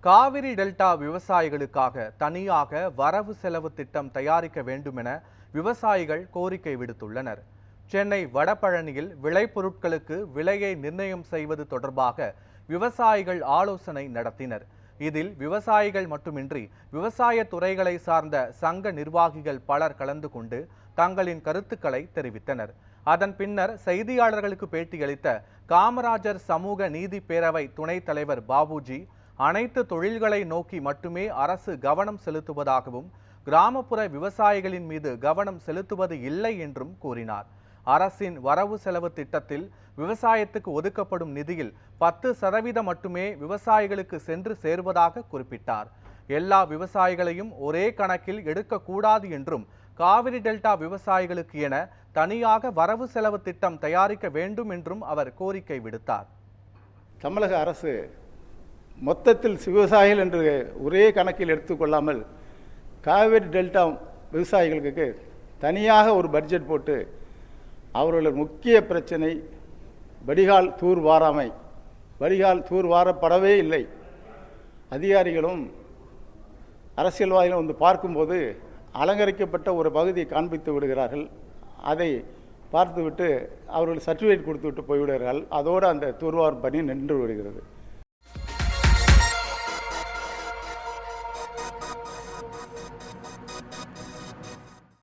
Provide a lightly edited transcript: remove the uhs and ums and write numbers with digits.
Kaveri delta விவசாயிகளுக்காக தனியாக வரவு செலவு திட்டம் தயாரிக்க வேண்டுமென விவசாயிகள் கோரிக்கை விடுத்துள்ளனர். சென்னை வடபழனியில் விளைபொருட்களுக்கு விலையை நிர்ணயம் செய்வது தொடர்பாக விவசாயிகள் ஆலோசனை நடத்தினர். இதில் விவசாயிகள் மட்டுமின்றி விவசாய துறைகளை சார்ந்த சங்க நிர்வாகிகள் பலர் கலந்து கொண்டு தங்களின் கருத்துக்களை தெரிவித்தனர். அதன் பின்னர் செய்தியாளர்களுக்கு பேட்டியளித்த காமராஜர் சமூக நீதி பேரவை துணைத் தலைவர் பாபுஜி, அனைத்து தொழில்களை நோக்கி மட்டுமே அரசு கவனம் செலுத்துவதாகவும் கிராமப்புற விவசாயிகளின் மீது கவனம் செலுத்துவது இல்லை என்றும் கூறினார். அரசின் வரவு செலவு திட்டத்தில் விவசாயத்துக்கு ஒதுக்கப்படும் நிதியில் 10% மட்டுமே விவசாயிகளுக்கு சென்று சேர்வதாக குறிப்பிட்டார். எல்லா விவசாயிகளையும் ஒரே கணக்கில் எடுக்கக்கூடாது என்றும் காவிரி டெல்டா விவசாயிகளுக்கு என தனியாக வரவு செலவு திட்டம் தயாரிக்க வேண்டும் என்றும் அவர் கோரிக்கை விடுத்தார். தமிழக அரசு மொத்தத்தில் விவசாயிகள் என்று ஒரே கணக்கில் எடுத்துக்கொள்ளாமல் காவிரி டெல்டா விவசாயிகளுக்கு தனியாக ஒரு பட்ஜெட் போட்டு அவர்களது முக்கிய பிரச்சனை வடிகால் தூர்வாராமை. வடிகால் தூர்வாரப்படவே இல்லை. அதிகாரிகளும் அரசியல்வாதிகளும் வந்து பார்க்கும்போது அலங்கரிக்கப்பட்ட ஒரு பகுதியை காண்பித்து விடுகிறார்கள். அதை பார்த்துவிட்டு அவர்கள் சர்டிஃபிகேட் கொடுத்துவிட்டு போய்விடுகிறார்கள். அதோடு அந்த தூர்வார் பணி நின்று விடுகிறது.